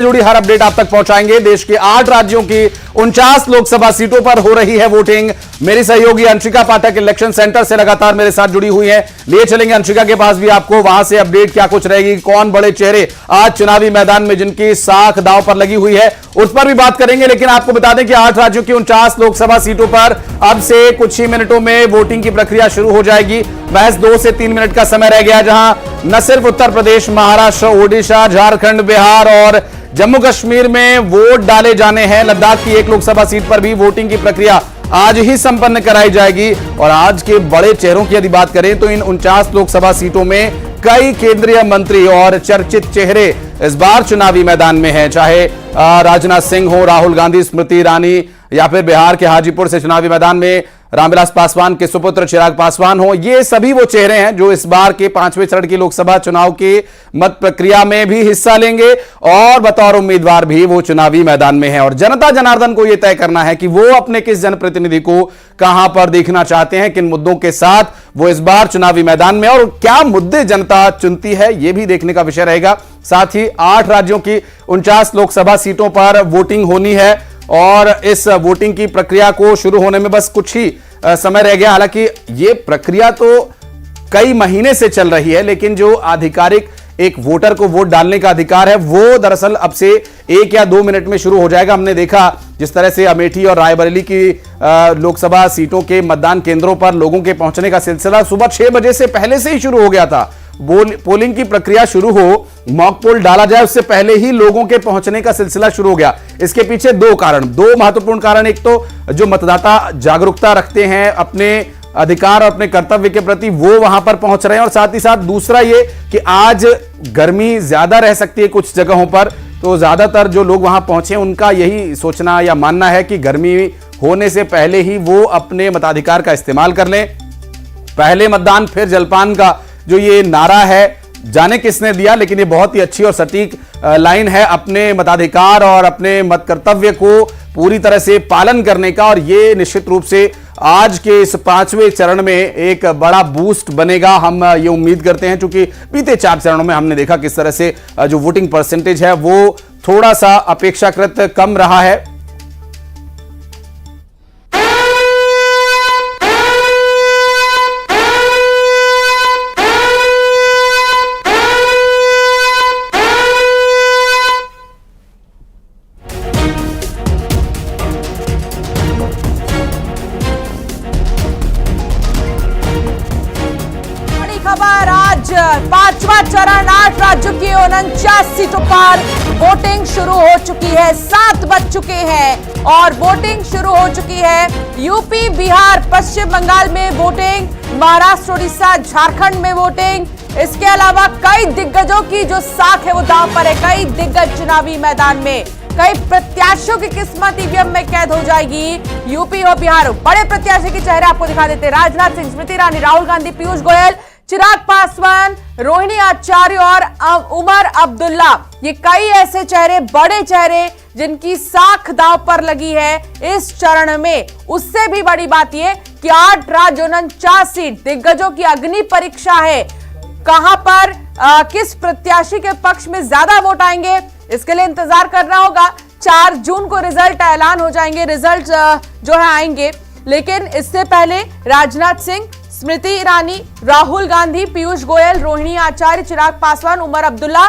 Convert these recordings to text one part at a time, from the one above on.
जुड़ी हर अपडेट आप तक पहुंचाएंगे। देश के 8 राज्यों की 49 लोकसभा सीटों पर हो रही है वोटिंग। मेरी सहयोगी अंशिका पाठक इलेक्शन सेंटर से लगातार मेरे साथ जुड़ी हुई है। लिए चलेंगे अंशिका के पास भी, आपको वहां से अपडेट क्या कुछ रहेगी, कौन बड़े चेहरे आज चुनावी मैदान में जिनकी साख दांव पर लगी हुई है, उस पर भी बात करेंगे। लेकिन आपको बता दें कि 8 राज्यों की 49 लोकसभा सीटों पर अब से कुछ ही मिनटों में वोटिंग की प्रक्रिया शुरू हो जाएगी। महज 2 से 3 मिनट का समय रह गया, जहां न सिर्फ उत्तर प्रदेश, महाराष्ट्र, ओडिशा, झारखंड, बिहार और जम्मू कश्मीर में वोट डाले जाने हैं। लद्दाख की एक लोकसभा सीट पर भी वोटिंग की प्रक्रिया आज ही संपन्न कराई जाएगी। और आज के बड़े चेहरों की यदि बात करें तो इन 49 लोकसभा सीटों में कई केंद्रीय मंत्री और चर्चित चेहरे इस बार चुनावी मैदान में हैं। चाहे राजनाथ सिंह हो, राहुल गांधी, स्मृति ईरानी, या फिर बिहार के हाजीपुर से चुनावी मैदान में रामविलास पासवान के सुपुत्र चिराग पासवान हो, ये सभी वो चेहरे हैं जो इस बार के 5वें चरण की लोकसभा चुनाव के मत प्रक्रिया में भी हिस्सा लेंगे और बतौर उम्मीदवार भी वो चुनावी मैदान में हैं। और जनता जनार्दन को यह तय करना है कि वो अपने किस जनप्रतिनिधि को कहां पर देखना चाहते हैं, किन मुद्दों के साथ वो इस बार चुनावी मैदान में, और क्या मुद्दे जनता चुनती है, यह भी देखने का विषय रहेगा। साथ ही 8 राज्यों की 49 लोकसभा सीटों पर वोटिंग होनी है और इस वोटिंग की प्रक्रिया को शुरू होने में बस कुछ ही समय रह गया। हालांकि ये प्रक्रिया तो कई महीने से चल रही है, लेकिन जो आधिकारिक एक वोटर को वोट डालने का अधिकार है वो दरअसल अब से 1 या 2 मिनट में शुरू हो जाएगा। हमने देखा जिस तरह से अमेठी और रायबरेली की लोकसभा सीटों के मतदान केंद्रों पर लोगों के पहुंचने का सिलसिला सुबह 6 बजे से पहले से ही शुरू हो गया था। पोलिंग की प्रक्रिया शुरू हो, मॉक पोल डाला जाए, उससे पहले ही लोगों के पहुंचने का सिलसिला शुरू हो गया। इसके पीछे 2 महत्वपूर्ण कारण, एक तो जो मतदाता जागरूकता रखते हैं अपने अधिकार और अपने कर्तव्य के प्रति, वो वहां पर पहुंच रहे हैं, और साथ ही साथ दूसरा ये कि आज गर्मी ज्यादा रह सकती है कुछ जगहों पर, तो ज्यादातर जो लोग वहां पहुंचे उनका यही सोचना या मानना है कि गर्मी होने से पहले ही वो अपने मताधिकार का इस्तेमाल कर लें। पहले मतदान फिर जलपान का जो ये नारा है, जाने किसने दिया, लेकिन ये बहुत ही अच्छी और सटीक लाइन है अपने मताधिकार और अपने मत कर्तव्य को पूरी तरह से पालन करने का। और ये निश्चित रूप से आज के इस 5वें चरण में एक बड़ा बूस्ट बनेगा, हम ये उम्मीद करते हैं, क्योंकि बीते 4 चरणों में हमने देखा किस तरह से जो वोटिंग परसेंटेज है वो थोड़ा सा अपेक्षाकृत कम रहा है। आज 5वां चरण 8 राज्यों की 49 सीटों पर वोटिंग शुरू हो चुकी है। 7 बज चुके हैं और वोटिंग शुरू हो चुकी है। यूपी, बिहार, पश्चिम बंगाल में वोटिंग, महाराष्ट्र, उड़ीसा, झारखंड में वोटिंग। इसके अलावा कई दिग्गजों की जो साख है वो दांव पर है। कई दिग्गज चुनावी मैदान में, कई प्रत्याशियों की किस्मत ईवीएम में कैद हो जाएगी। यूपी और बिहार बड़े प्रत्याशी के चेहरे आपको दिखा देते हैं। राजनाथ सिंह, स्मृति ईरानी, राहुल गांधी, पीयूष गोयल, चिराग पासवान, रोहिणी आचार्य और उमर अब्दुल्ला, ये कई ऐसे चेहरे, बड़े चेहरे जिनकी साख दांव पर लगी है इस चरण में। उससे भी बड़ी बात यह कि 8 राज्य 49 सीट दिग्गजों की अग्नि परीक्षा है। कहां पर किस प्रत्याशी के पक्ष में ज्यादा वोट आएंगे, इसके लिए इंतजार करना होगा। 4 जून को रिजल्ट ऐलान हो जाएंगे, रिजल्ट जो है आएंगे। लेकिन इससे पहले राजनाथ सिंह, स्मृति ईरानी, राहुल गांधी, पीयूष गोयल, रोहिणी आचार्य, चिराग पासवान, उमर अब्दुल्ला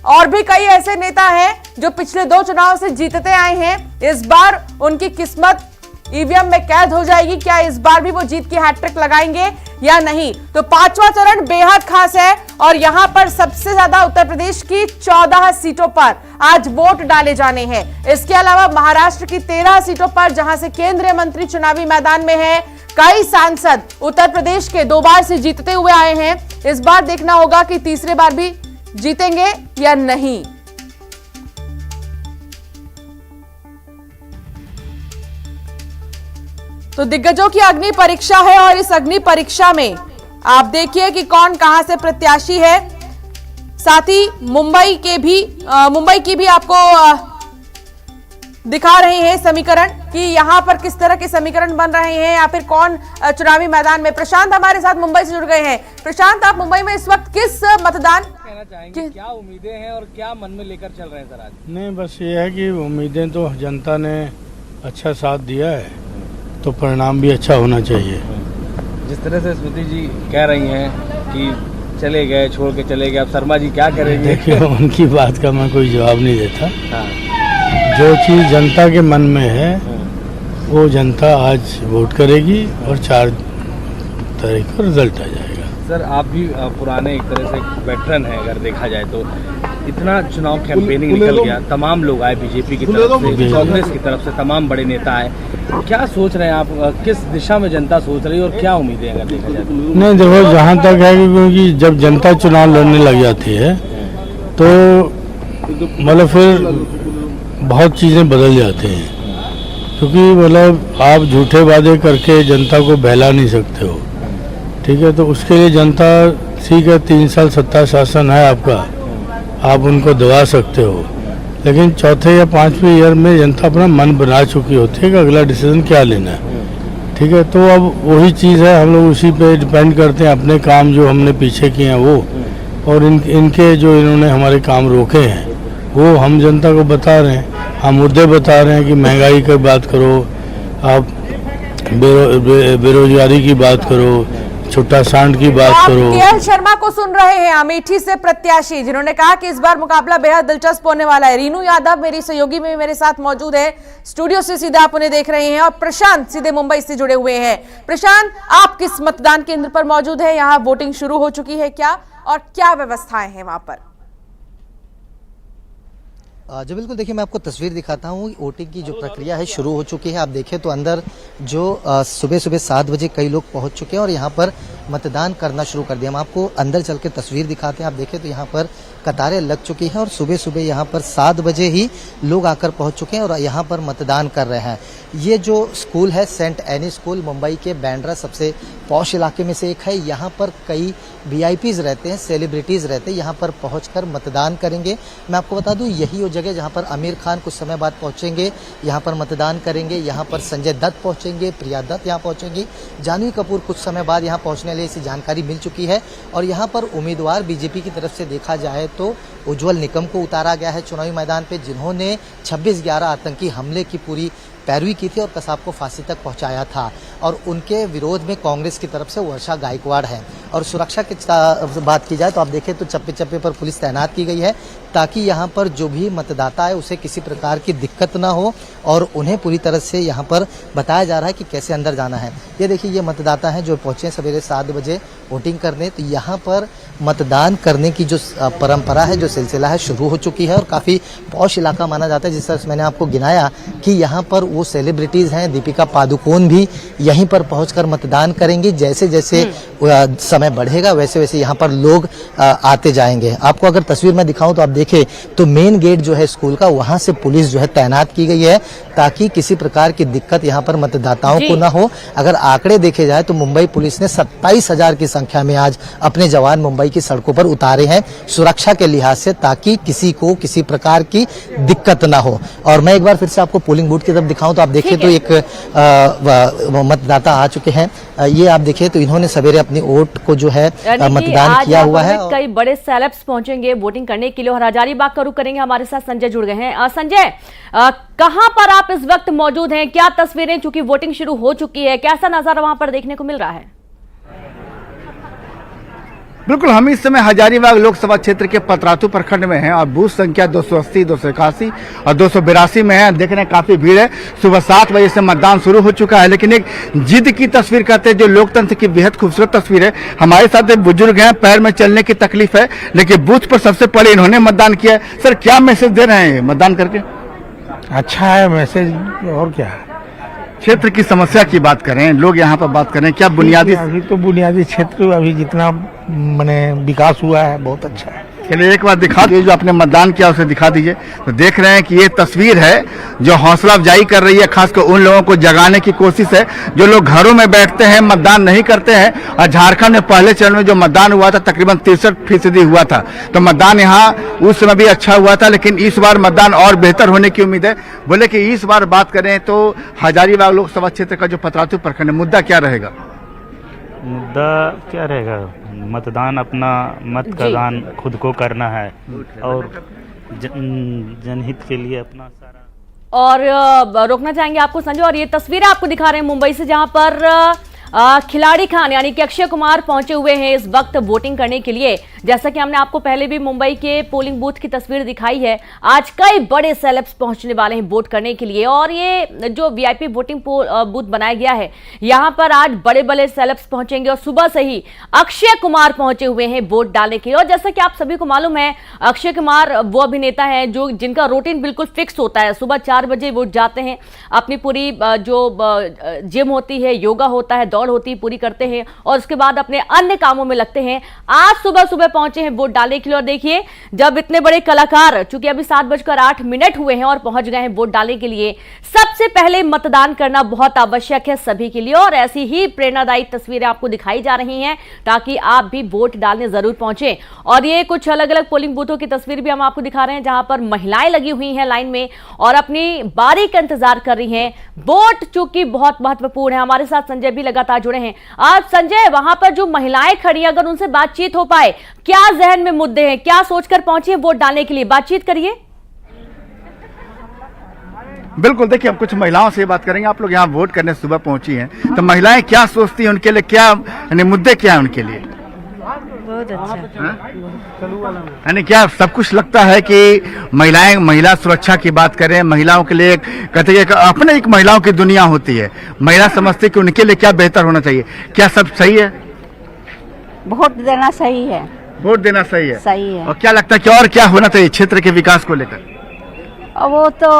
और भी कई ऐसे नेता हैं जो पिछले 2 चुनाव से जीतते आए हैं। इस बार उनकी किस्मत ईवीएम में कैद हो जाएगी। क्या इस बार भी वो जीत की हैट्रिक लगाएंगे या नहीं? तो 5वां चरण बेहद खास है और यहां पर सबसे ज्यादा उत्तर प्रदेश की 14 सीटों पर आज वोट डाले जाने हैं। इसके अलावा महाराष्ट्र की 13 सीटों पर, जहां से केंद्रीय मंत्री चुनावी मैदान में है। कई सांसद उत्तर प्रदेश के 2 बार से जीतते हुए आए हैं। इस बार देखना होगा कि तीसरे बार भी जीतेंगे या नहीं। तो दिग्गजों की अग्नि परीक्षा है और इस अग्नि परीक्षा में आप देखिए कि कौन कहां से प्रत्याशी है। साथ ही मुंबई की भी आपको दिखा रहे हैं समीकरण कि यहां पर किस तरह के समीकरण बन रहे हैं या फिर कौन चुनावी मैदान में। प्रशांत हमारे साथ मुंबई से जुड़ गए हैं। प्रशांत, आप मुंबई में इस वक्त किस मतदान बताना चाहेंगे, क्या उम्मीदें हैं और क्या मन में लेकर चल रहे हैं सर आज? नहीं, बस ये है कि उम्मीदें तो जनता ने अच्छा साथ दिया है तो परिणाम भी अच्छा होना चाहिए। जिस तरह से स्मृति जी कह रही हैं कि चले गए, छोड़ के चले गए, अब शर्मा जी क्या करेंगे? देखिए, उनकी बात का मैं कोई जवाब नहीं देता। हाँ। जो चीज़ जनता के मन में है वो जनता आज वोट करेगी और 4 तारीख को रिजल्ट आ जाएगा। सर, आप भी पुराने एक तरह से वेटरन हैं, अगर देखा जाए तो इतना चुनाव कैंपेनिंग निकल गया, तमाम लोग आए, बीजेपी की तरफ से, कांग्रेस की तरफ से तमाम बड़े नेता आए, क्या सोच रहे हैं आप, किस दिशा में जनता सोच रही है और क्या उम्मीदें अगर देखा जाए तो? नहीं, देखो, जहाँ तक है क्योंकि जब जनता चुनाव लड़ने लग जाती है तो मतलब फिर बहुत चीज़ें बदल जाती हैं, क्योंकि मतलब आप झूठे वादे करके जनता को बहला नहीं सकते हो, ठीक है? तो उसके लिए जनता, ठीक है, 3 साल सत्ता शासन है आपका, आप उनको दबा सकते हो, लेकिन चौथे या 5वें ईयर में जनता अपना मन बना चुकी होती है कि अगला डिसीजन क्या लेना है, ठीक है? तो अब वही चीज़ है, हम लोग उसी पे डिपेंड करते हैं, अपने काम जो हमने पीछे किए हैं वो, और इनके जो इन्होंने हमारे काम रोके हैं वो हम जनता को बता रहे हैं। हम मुद्दे बता रहे हैं कि महंगाई की बात करो, आप बेरोजगारी की बात करो, छुट्टा सांड की बात करो। केएल शर्मा को सुन रहे हैं, अमेठी से प्रत्याशी, जिन्होंने कहा कि इस बार मुकाबला बेहद दिलचस्प होने वाला है। रीनू यादव मेरी सहयोगी में मेरे साथ मौजूद है, स्टूडियो से सीधे आप उन्हें देख रहे हैं, और प्रशांत सीधे मुंबई से जुड़े हुए हैं। प्रशांत, आप किस मतदान केंद्र पर मौजूद है? यहाँ वोटिंग शुरू हो चुकी है क्या, और क्या व्यवस्थाएं हैं वहां पर? जी बिल्कुल, देखिए मैं आपको तस्वीर दिखाता हूँ। वोटिंग की जो प्रक्रिया है शुरू हो चुकी है। आप देखें तो अंदर जो सुबह 7 बजे कई लोग पहुंच चुके हैं और यहाँ पर मतदान करना शुरू कर दिया। हम आपको अंदर चल के तस्वीर दिखाते हैं। आप देखें तो यहाँ पर कतारें लग चुकी हैं और सुबह सुबह यहाँ पर 7 बजे ही लोग आकर पहुंच चुके हैं और यहाँ पर मतदान कर रहे हैं। ये जो स्कूल है सेंट एनी स्कूल, मुंबई के बैंड्रा सबसे पॉश इलाके में से एक है। यहाँ पर कई वीआईपीज रहते हैं, सेलिब्रिटीज रहते हैं, यहाँ पर पहुंचकर मतदान करेंगे। मैं आपको बता दूं, यही वो जगह जहाँ पर आमिर खान कुछ समय बाद पहुंचेंगे, यहाँ पर मतदान करेंगे। यहाँ पर संजय दत्त पहुंचेंगे, प्रिया दत्त यहाँ पहुंचेंगी, जानवी कपूर कुछ समय बाद यहाँ पहुंचने लिए इसी जानकारी मिल चुकी है। और यहाँ पर उम्मीदवार बीजेपी की तरफ से देखा जाए तो उज्जवल निकम को उतारा गया है चुनावी मैदान पे, जिन्होंने 26/11 आतंकी हमले की पूरी पैरवी की थी और कसाब को फांसी तक पहुंचाया था। और उनके विरोध में कांग्रेस की तरफ से वर्षा गायकवाड़ है। और सुरक्षा की बात की जाए तो आप देखें तो चप्पे चप्पे पर पुलिस तैनात की गई है, ताकि यहाँ पर जो भी मतदाता है उसे किसी प्रकार की दिक्कत ना हो और उन्हें पूरी तरह से यहाँ पर बताया जा रहा है कि कैसे अंदर जाना है। ये देखिए, ये मतदाता हैं जो पहुंचे सवेरे 7 बजे वोटिंग करने। तो यहाँ पर मतदान करने की जो परंपरा है, जो सिलसिला है, शुरू हो चुकी है और काफ़ी पॉश इलाका माना जाता है। जिस तरह से मैंने आपको गिनाया कि यहाँ पर वो सेलिब्रिटीज़ हैं, दीपिका पादुकोण भी यहीं पर पहुंचकर मतदान करेंगी। जैसे जैसे समय बढ़ेगा वैसे वैसे यहाँ पर लोग आते जाएंगे। आपको अगर तस्वीर में दिखाऊं तो आप देखें तो मेन गेट जो है स्कूल का, वहां से पुलिस जो है तैनात की गई है, ताकि किसी प्रकार की दिक्कत यहाँ पर मतदाताओं को ना हो। अगर आंकड़े देखे जाए तो मुंबई पुलिस ने 27,000 की संख्या में आज अपने जवान मुंबई की सड़कों पर उतारे हैं सुरक्षा के लिहाज से, ताकि किसी को किसी प्रकार की दिक्कत ना हो। और मैं एक बार फिर से आपको पोलिंग बूथ की तरफ दिखाऊं तो आप देखिए तो एक मतदाता आ चुके हैं। ये आप देखिए तो इन्होंने सवेरे अपनी वोट को जो है मतदान किया हुआ है। कई बड़े सेलेब्स पहुंचेंगे वोटिंग करने के लिए और हजारीबाग का रुख करेंगे। हमारे साथ संजय जुड़ गए हैं। संजय, कहां पर आप इस वक्त मौजूद हैं? क्या तस्वीरें, चूंकि वोटिंग शुरू हो चुकी है, कैसा नजारा वहां पर देखने को मिल रहा है? बिल्कुल, हम इस समय हजारीबाग लोकसभा क्षेत्र के पतरातू प्रखंड में हैं और बूथ संख्या 280, 281 और 282 में है। देखने काफी भीड़ है। सुबह 7 बजे से मतदान शुरू हो चुका है, लेकिन एक जिद की तस्वीर कहते हैं, जो लोकतंत्र की बेहद खूबसूरत तस्वीर है। हमारे साथ एक बुजुर्ग हैं, पैर में चलने की तकलीफ है, लेकिन बूथ पर सबसे पहले इन्होंने मतदान किया है। सर, क्या मैसेज दे रहे हैं मतदान करके? अच्छा है मैसेज, और क्या है। क्षेत्र की समस्या की बात करें, लोग यहाँ पर बात करें, क्या बुनियादी? अभी तो बुनियादी क्षेत्र अभी जितना माने विकास हुआ है बहुत अच्छा है। चलिए एक बार दिखा दीजिए, जो आपने मतदान किया उसे दिखा दीजिए। तो देख रहे हैं कि ये तस्वीर है जो हौसला अफजाई कर रही है, खासकर उन लोगों को जगाने की कोशिश है जो लोग घरों में बैठते हैं, मतदान नहीं करते हैं। और झारखंड में पहले चरण में जो मतदान हुआ था तकरीबन 63% हुआ था, तो मतदान यहाँ उस समय भी अच्छा हुआ था, लेकिन इस बार मतदान और बेहतर होने की उम्मीद है। बोले कि इस बार बात करें तो हजारीबाग लोकसभा क्षेत्र का जो पतरातू प्रखंड है, मुद्दा क्या रहेगा? मुद्दा क्या रहेगा? मतदान अपना मत का जी। दान खुद को करना है और जनहित के लिए अपना सारा। और रोकना चाहेंगे आपको संजय, और ये तस्वीरें आपको दिखा रहे हैं मुंबई से, जहां पर खिलाड़ी खान यानी कि अक्षय कुमार पहुंचे हुए हैं इस वक्त वोटिंग करने के लिए। जैसा कि हमने आपको पहले भी मुंबई के पोलिंग बूथ की तस्वीर दिखाई है, आज कई बड़े सेलेब्स पहुंचने वाले हैं वोट करने के लिए। और ये जो वीआईपी वोटिंग बूथ बनाया गया है, यहां पर आज बड़े बड़े सेलेब्स पहुंचेंगे और सुबह से ही अक्षय कुमार पहुंचे हुए हैं वोट डालने के लिए। और जैसा कि आप सभी को मालूम है, अक्षय कुमार वो अभिनेता है जो जिनका रूटीन बिल्कुल फिक्स होता है। सुबह 4 बजे वो जाते हैं, अपनी पूरी जो जिम होती है, योगा होता है, दौड़ होती है, पूरी करते हैं और उसके बाद अपने अन्य कामों में लगते हैं। आज सुबह सुबह पहुंचे हैं वोट डालने के लिए। और देखिए, जब इतने बड़े कलाकार, चूंकि अभी 7:08 हुए हैं और पहुंच गए हैं वोट डालने के लिए, सबसे पहले मतदान करना बहुत आवश्यक है सभी के लिए। और ऐसी ही प्रेरणादायी तस्वीरें आपको दिखाई जा रही हैं ताकि आप भी वोट डालने जरूर पहुंचे। और ये कुछ अलग अलग पोलिंग बूथों की तस्वीर भी हम आपको दिखा रहे हैं, जहां पर महिलाएं लगी हुई हैं लाइन में और अपनी बारी का इंतजार कर रही हैं। वोट चूंकि बहुत महत्वपूर्ण है। हमारे साथ संजय भी लगातार जुड़े हैं। आज संजय, वहां पर जो महिलाएं खड़ी हैं, अगर उनसे बातचीत हो पाए, क्या जहन में मुद्दे हैं, क्या सोचकर पहुंची हैं वोट डालने के लिए, बातचीत करिए। बिल्कुल, देखिए हम कुछ महिलाओं से बात करेंगे। आप लोग यहाँ वोट करने सुबह पहुंची हैं, तो महिलाएं क्या सोचती हैं, उनके लिए क्या यानी मुद्दे क्या है उनके लिए? बहुत अच्छा। यानी क्या सब कुछ लगता है कि महिला सुरक्षा की बात करें, महिलाओं के लिए कहते हैं अपने एक महिलाओं की दुनिया होती है, महिला समझती है कि उनके लिए क्या बेहतर होना चाहिए, क्या सब सही है? वोट देना सही है। वोट देना सही है। सही है। और क्या लगता है कि और क्या होना चाहिए क्षेत्र के विकास को लेकर? और वो तो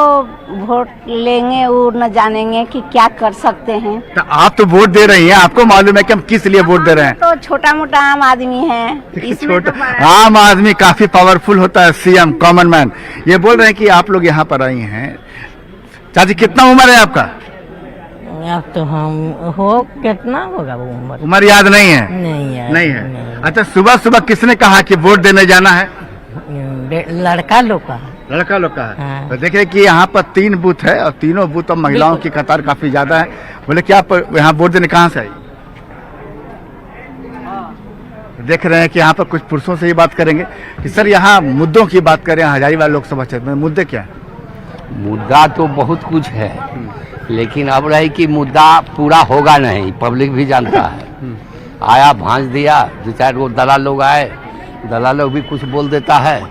वोट लेंगे वो न जानेंगे कि क्या कर सकते हैं। तो आप तो वोट दे रही हैं, आपको मालूम है कि हम किस लिए वोट दे रहे हैं? तो छोटा मोटा आम आदमी है, इसमें तो बड़ा- आम आदमी काफी पावरफुल होता है, सीएम, कॉमन मैन। ये बोल रहे हैं कि आप लोग यहाँ पर आई हैं। चाची, कितना उम्र है आपका? अब तो हम हो कितना होगा वो उम्र याद नहीं है? नहीं है। अच्छा, सुबह सुबह किसने कहा कि वोट देने जाना है? लड़का लोग का। लड़का लोग का है। हाँ। तो देखिए कि यहाँ पर 3 बूथ है और तीनों बूथ में महिलाओं की कतार काफी ज्यादा है। बोले क्या आप यहाँ वोट देने कहाँ से आई? देख रहे हैं कि यहाँ पर कुछ पुरुषों से ही बात करेंगे कि सर यहाँ मुद्दों की बात करें, हजारीबाग लोकसभा क्षेत्र में मुद्दे क्या है? मुद्दा तो बहुत कुछ है, लेकिन अब रही कि मुद्दा पूरा होगा नहीं, पब्लिक भी जानता है। आया भांज दिया, 2-4 गो दलाल लोग आए, दलाल लोग भी कुछ बोल देता है,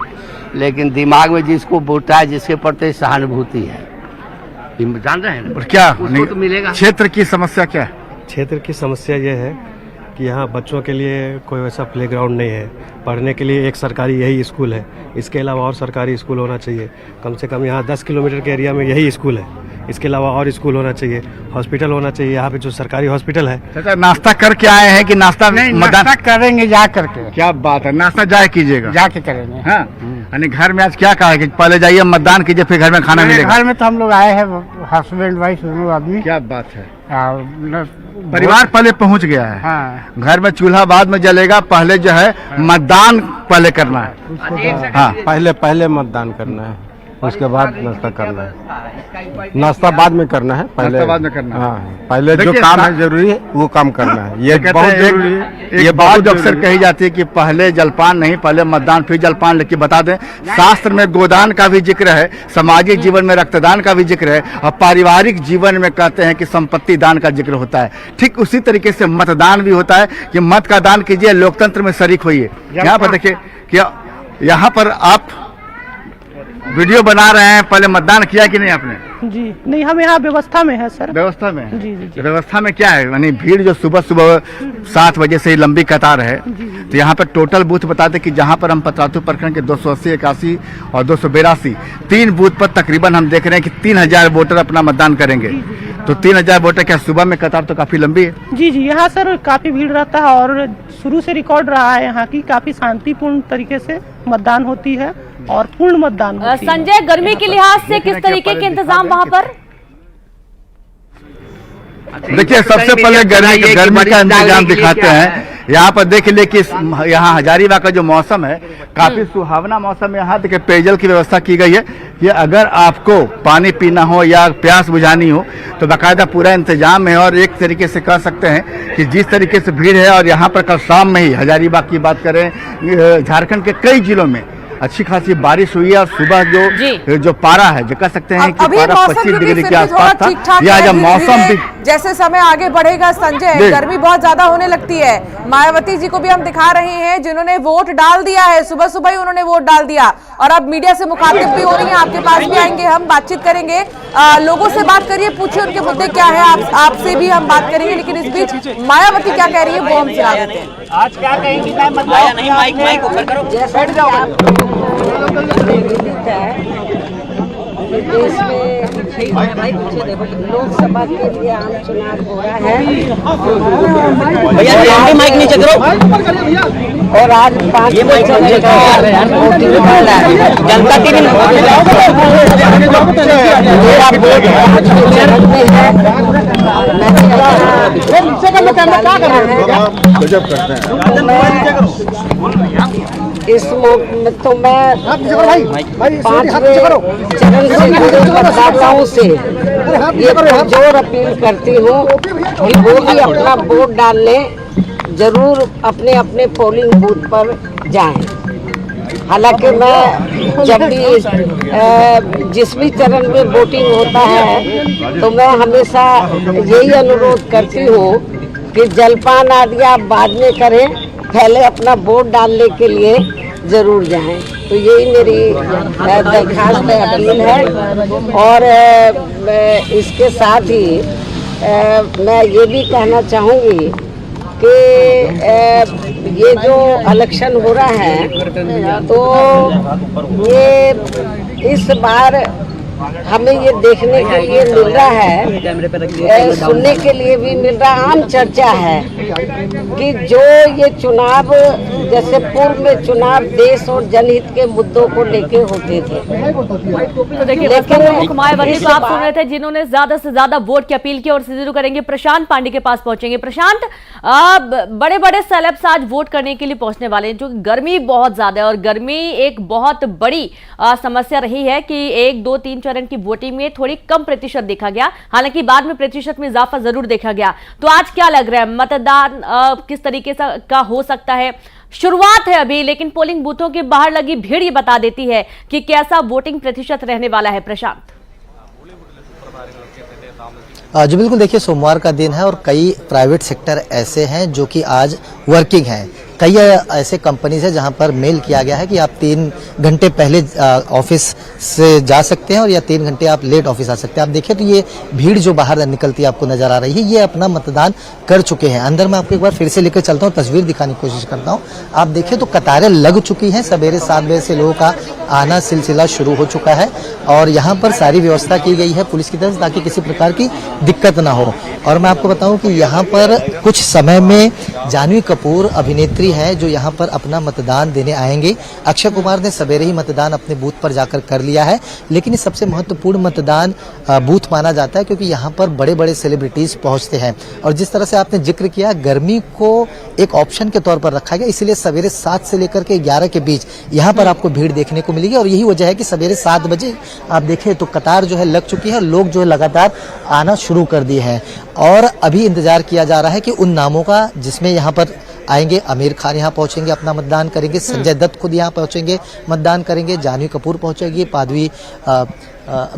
लेकिन दिमाग में जिसको बोलता है, जिसके प्रति सहानुभूति है, जान रहे हैं और क्या उसको तो मिलेगा। क्षेत्र की समस्या क्या है? क्षेत्र की समस्या ये है कि यहाँ बच्चों के लिए कोई वैसा प्लेग्राउंड नहीं है, पढ़ने के लिए एक सरकारी यही स्कूल है, इसके अलावा और सरकारी स्कूल होना चाहिए। कम से कम यहाँ 10 किलोमीटर के एरिया में यही स्कूल है, इसके अलावा और स्कूल होना चाहिए, हॉस्पिटल होना चाहिए। यहाँ पे जो सरकारी हॉस्पिटल है। चाचा, नाश्ता करके आए हैं कि नाश्ता नाश्ता करेंगे जा करके? क्या बात है, नाश्ता जाए कीजिएगा। जाके करेंगे। हाँ, यानी घर में आज क्या कहा है कि पहले जाइए मतदान कीजिए, फिर घर में खाना मिलेगा? घर में तो हम लोग आए हैं, हस्बैंड वाइफ दोनों आदमी। क्या बात है, परिवार पहले पहुंच गया है। हाँ। घर में चूल्हा बाद में जलेगा, पहले जो है मतदान पहले करना है। हाँ, पहले मतदान करना है, उसके बाद नाश्ता करना है। नाश्ता बाद में करना है, नाश्ता बाद में करना है। हाँ, पहले जो देखिए, काम है जरूरी है वो काम करना है। ये बहुत जरूरी है। ये बात अक्सर कही जाती है कि पहले जलपान नहीं, पहले मतदान फिर जलपान। लेकिन बता दें, शास्त्र में गोदान का भी जिक्र है, सामाजिक जीवन में रक्तदान का भी जिक्र है, और पारिवारिक जीवन में कहते हैं कि संपत्ति दान का जिक्र होता है। ठीक उसी तरीके से मतदान भी होता है कि मत का दान कीजिए, लोकतंत्र में शरीक होइए। यहाँ पर देखिए कि यहाँ पर आप वीडियो बना रहे हैं, पहले मतदान किया कि नहीं आपने? जी नहीं, हम यहाँ व्यवस्था में है सर। व्यवस्था में? जी जी जी। व्यवस्था में क्या है, यानी भीड़ जो सुबह सुबह 7 बजे से ही लंबी कतार है, तो यहाँ पर टोटल बूथ बताते कि जहाँ पर हम पतरातू प्रखंड के 280, 81 और 282 3 बूथ पर तकरीबन हम देख रहे हैं कि 3000 वोटर अपना मतदान करेंगे। तो 3000 वोटर क्या सुबह में कतार तो काफी लंबी है? जी जी, यहाँ सर काफी भीड़ रहता है और शुरू से रिकॉर्ड रहा है यहाँ की, काफी शांतिपूर्ण तरीके से मतदान होती है और पूर्ण मतदान होती है। संजय, गर्मी के लिहाज से किस तरीके के इंतजाम वहां पर? देखिए, सबसे पहले गर्मी का इंतजाम दिखाते हैं। यहाँ पर देख लीजिए कि यहाँ हजारीबाग का जो मौसम है काफी सुहावना मौसम है। यहाँ देखिए पेयजल की व्यवस्था की गई है कि अगर आपको पानी पीना हो या प्यास बुझानी हो तो बाकायदा पूरा इंतजाम है। और एक तरीके से कह सकते हैं कि जिस तरीके से भीड़ है, और यहाँ पर कल शाम में ही हजारीबाग की बात करें, झारखंड के कई जिलों में अच्छी खासी बारिश हुई है। और सुबह जो पारा है, जो कह सकते हैं कि पारा 25 डिग्री के आसपास था। यह जब मौसम भी जैसे समय आगे बढ़ेगा संजय, गर्मी बहुत ज्यादा होने लगती है। मायावती जी को भी हम दिखा रहे हैं जिन्होंने वोट डाल दिया है, सुबह सुबह ही उन्होंने वोट डाल दिया और अब मीडिया से मुखातिब भी हो रही है। आपके पास भी आएंगे, हम बातचीत करेंगे, लोगों से बात करिए, पूछिए उनके मुद्दे क्या है, आपसे भी हम बात करेंगे। लेकिन इस बीच मायावती क्या कह रही है वो हम सुना देते हैं। आज क्या कहेंगी मैम? माइक ऊपर करो, बैठ जाओ। देश में लोकसभा के लिए आम चुनाव हो रहा है। भैया माइक नीचे करो। और आज 5 जनता की इस तो मैं 5वें चरण से जुड़े मतदाताओं से ये जोर अपील करती हूँ कि वो भी अपना वोट डालने जरूर अपने अपने पोलिंग बूथ पर जाएं। हालांकि मैं जब भी जिस भी चरण में वोटिंग होता है तो मैं हमेशा यही अनुरोध करती हूँ कि जलपान आदि आप बाद में करें, पहले अपना वोट डालने के लिए जरूर जाएं। तो यही मेरी दरखास्त अपील है। और इसके साथ ही मैं ये भी कहना चाहूँगी कि ये जो इलेक्शन हो रहा है तो ये इस बार हमें ये देखने के लिए मिल रहा है, सुनने के लिए भी मिल रहा, आम चर्चा है कि जो ये चुनाव, जैसे पूर्व में चुनाव देश और जनहित के मुद्दों को लेके होते थे। तो देखिए मायावती को आप सुन रहे थे जिन्होंने ज्यादा से ज्यादा वोट की अपील की। और सीधे करेंगे प्रशांत पांडे के पास पहुंचेंगे। प्रशांत, बड़े बड़े सेलेब्स आज वोट करने के लिए पहुंचने वाले हैं, जो गर्मी बहुत ज्यादा है और गर्मी एक बहुत बड़ी समस्या रही है कि 1, 2, 3 चरण की वोटिंग में थोड़ी कम प्रतिशत देखा गया, हालांकि बाद में प्रतिशत में इजाफा जरूर देखा गया। तो आज क्या लग रहा है, मतदान किस तरीके का हो सकता है? शुरुआत है अभी, लेकिन पोलिंग बूथों के बाहर लगी भीड़ ये बता देती है कि कैसा वोटिंग प्रतिशत रहने वाला है। प्रशांत जी बिल्कुल, देखिए सोमवार का दिन है और कई प्राइवेट सेक्टर ऐसे हैं जो कि आज वर्किंग हैं। कई ऐसे कंपनीज है जहां पर मेल किया गया है कि आप 3 घंटे पहले ऑफिस से जा सकते हैं और या 3 घंटे आप लेट ऑफिस आ सकते हैं। आप देखिए तो ये भीड़ जो बाहर निकलती है आपको नजर आ रही है, ये अपना मतदान कर चुके हैं। अंदर मैं आपको एक बार फिर से लेकर चलता हूँ, तस्वीर दिखाने की कोशिश करता हूँ। आप देखिए तो कतारें लग चुकी हैं, सवेरे 7 बजे से लोगों का आना सिलसिला शुरू हो चुका है और यहाँ पर सारी व्यवस्था की गई है पुलिस की तरफ से ताकि किसी प्रकार की दिक्कत ना हो। और मैं आपको बताऊं कि यहाँ पर कुछ समय में जानवी कपूर अभिनेत्री हैं जो यहाँ पर अपना मतदान देने आएंगे। अक्षय कुमार ने सवेरे ही मतदान अपने बूथ पर जाकर कर लिया है, लेकिन ये सबसे महत्वपूर्ण मतदान बूथ माना जाता है क्योंकि यहाँ पर बड़े बड़े सेलिब्रिटीज पहुँचते हैं। और जिस तरह से आपने जिक्र किया, गर्मी को एक ऑप्शन के तौर पर रखा गया, इसलिए सवेरे 7 से लेकर के 11 के बीच यहाँ पर आपको भीड़ देखने को मिलेगी। और यही वजह है कि सवेरे 7 बजे आप देखें तो कतार जो है लग चुकी है, लोग जो है लगातार आना शुरू कर दिए हैं। और अभी इंतजार किया जा रहा है कि उन नामों का जिसमें यहाँ पर आएंगे, आमिर खान यहाँ पहुंचेंगे, अपना मतदान करेंगे, संजय दत्त खुद यहाँ पहुंचेंगे, मतदान करेंगे, जानवी कपूर पहुंचेगी, पादवी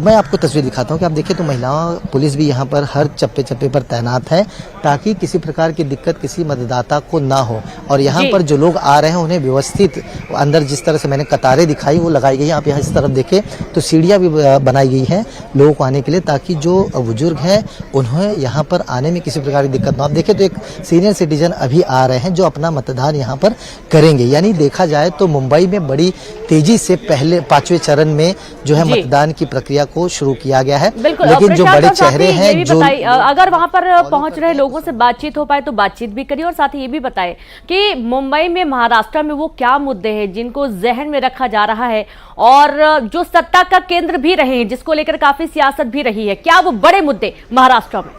मैं आपको तस्वीर दिखाता हूँ कि आप देखिए तो महिलाओं पुलिस भी यहाँ पर हर चप्पे चप्पे पर तैनात है ताकि किसी प्रकार की दिक्कत किसी मतदाता को ना हो। और यहाँ पर जो लोग आ रहे हैं उन्हें व्यवस्थित अंदर, जिस तरह से मैंने कतारें दिखाई वो लगाई गई है। आप यहाँ इस तरफ देखें तो सीढ़ियाँ भी बनाई गई हैं लोगों को आने के लिए ताकि जो बुजुर्ग हैं उन्हें यहाँ पर आने में किसी प्रकार की दिक्कत ना हो। आप देखें तो एक सीनियर सिटीजन अभी आ रहे हैं जो अपना मतदान यहाँ पर करेंगे। यानी देखा जाए तो मुंबई में बड़ी तेजी से पहले 5वें चरण में जो है मतदान की प्रक्रिया को शुरू किया गया है। लेकिन जो बड़े चेहरे हैं जो अगर वहां पर पहुंच रहे लोगों से बातचीत हो पाए तो बातचीत भी करिए और साथ ही ये भी बताएं कि मुंबई में, महाराष्ट्र में वो क्या मुद्दे हैं जिनको जहन में रखा जा रहा है और जो सत्ता का केंद्र भी रहे हैं, जिसको लेकर काफी सियासत भी रही है, क्या वो बड़े मुद्दे महाराष्ट्र में?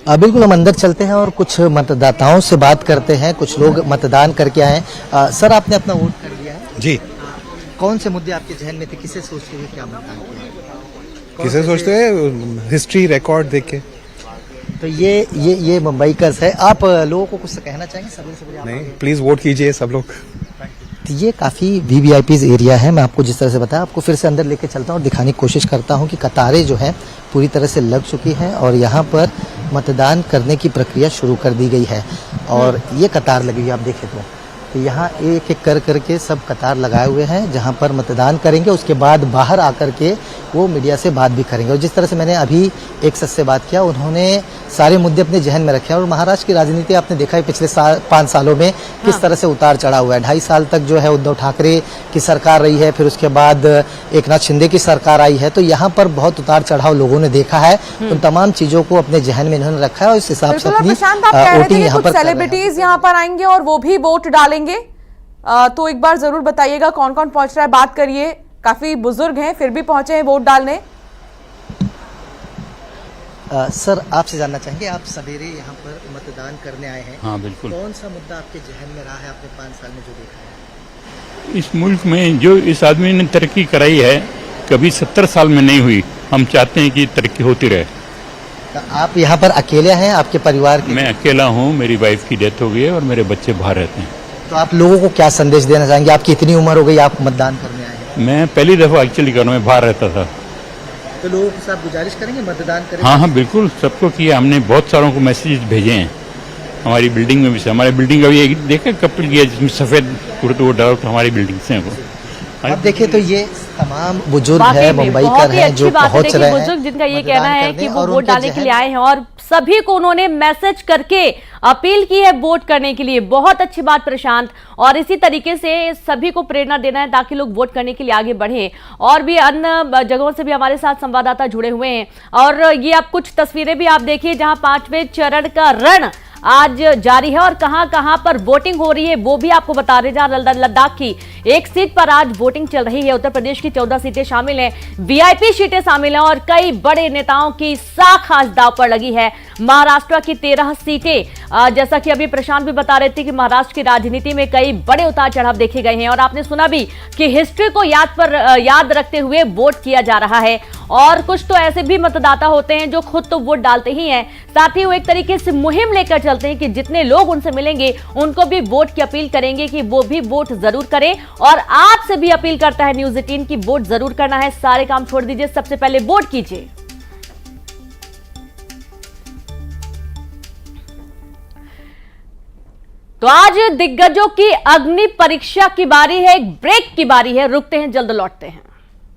बिल्कुल, हम अंदर चलते हैं और कुछ मतदाताओं से बात करते हैं। कुछ लोग मतदान करके आए हैं। सर, आपने अपना वोट कर दिया है? जी। कौन से मुद्दे आपके जहन में थे? किसे सोचते हुए क्या मतदान किया? किसे सोचते हैं? हिस्ट्री रिकॉर्ड देख के। तो ये मुंबई का है। आप लोगों को कुछ कहना चाहेंगे? सबसे नहीं, प्लीज वोट कीजिए सब लोग। तो ये काफ़ी वीवीआईपीज एरिया है। मैं आपको जिस तरह से बताया, आपको फिर से अंदर लेके चलता हूँ और दिखाने की कोशिश करता हूँ कि कतारें जो है पूरी तरह से लग चुकी हैं और यहाँ पर मतदान करने की प्रक्रिया शुरू कर दी गई है। और ये कतार लगी हुई, आप देखें तो यहाँ एक एक कर करके सब कतार लगाए हुए हैं जहाँ पर मतदान करेंगे। उसके बाद बाहर आकर के वो मीडिया से बात भी करेंगे। और जिस तरह से मैंने अभी एक शख्स से बात किया, उन्होंने सारे मुद्दे अपने जहन में रखे हैं। और महाराष्ट्र की राजनीति आपने देखा है पिछले 5 सालों में किस तरह से उतार चढ़ा हुआ है। 2.5 साल तक जो है उद्धव ठाकरे की सरकार रही है, फिर उसके बाद एकनाथ शिंदे की सरकार आई है। तो यहाँ पर बहुत उतार चढ़ाव लोगों ने देखा है। उन तमाम चीजों को अपने जहन में इन्होंने रखा है और इस हिसाब से अपनी वोटिंग यहाँ पर सेलिब्रिटीज यहाँ पर आएंगे और वो भी वोट डालेंगे। तो एक बार जरूर बताइएगा कौन कौन पहुंच रहा है। बात करिए, काफी बुजुर्ग हैं फिर भी पहुंचे हैं वोट डालने। सर, आपसे जानना चाहेंगे, आप सवेरे यहाँ पर मतदान करने आए हैं। हाँ, बिल्कुल। कौन सा मुद्दा आपके जहन में रहा है आपने 5 साल में जो देखा है? इस मुल्क में जो इस आदमी ने तरक्की कराई है कभी 70 साल में नहीं हुई। हम चाहते हैं कि तरक्की होती रहे। तो आप यहाँ पर अकेले हैं? आपके परिवार के? मैं अकेला हूँ, मेरी वाइफ की डेथ हो गई है और मेरे बच्चे बाहर रहते हैं। तो आप लोगों को क्या संदेश देना चाहेंगे? आपकी इतनी उम्र हो गई, आप मतदान करने आए हैं। मैं पहली दफा एक्चुअली घर में बाहर रहता था। तो लोगों के साथ गुजारिश करेंगे मतदान करें? हाँ, बिल्कुल, सबको किया। हमने बहुत सारों को मैसेज भेजे हैं। हमारी बिल्डिंग में भी से, हमारी बिल्डिंग का भी एक देखा कपल किया जिसमें सफेद कुर्ते वो डालो, तो हमारी बिल्डिंग से वो। अब देखिए तो ये तमाम बुजुर्ग है, मुंबई कर हैं जो पहुंच रहे हैं। बुजुर्ग जिनका ये कहना है कि वो वोट डालने के लिए आए हैं और सभी को उन्होंने मैसेज करके अपील की है वोट करने के लिए। बहुत अच्छी बात प्रशांत, और इसी तरीके से सभी को प्रेरणा देना है ताकि लोग वोट करने के लिए आगे बढ़ें। और भी अन्य जगहों से भी हमारे साथ संवाददाता जुड़े हुए हैं और ये आप कुछ तस्वीरें भी आप देखिए जहां 5वें चरण का रण आज जारी है और कहां पर वोटिंग हो रही है वो भी आपको बता रहे। जहां लद्दाख की एक सीट पर आज वोटिंग चल रही है। उत्तर प्रदेश की 14 सीटें शामिल हैं, वीआईपी सीटें शामिल हैं और कई बड़े नेताओं की साख आज दांव पर लगी है। महाराष्ट्र की 13 सीटें, जैसा कि अभी प्रशांत भी बता रहे थे कि महाराष्ट्र की राजनीति में कई बड़े उतार चढ़ाव देखे गए हैं और आपने सुना भी कि हिस्ट्री को याद रखते हुए वोट किया जा रहा है। और कुछ तो ऐसे भी मतदाता होते हैं जो खुद तो वोट डालते ही हैं, साथ ही वो एक तरीके से मुहिम लेकर चलते हैं कि जितने लोग उनसे मिलेंगे उनको भी वोट की अपील करेंगे कि वो भी वोट जरूर करें। और आपसे भी अपील करता है न्यूज़ 18 की वोट जरूर करना है, सारे काम छोड़ दीजिए, सबसे पहले वोट कीजिए। तो आज दिग्गजों की अग्नि परीक्षा की बारी है, एक ब्रेक की बारी है, रुकते हैं, जल्द लौटते हैं।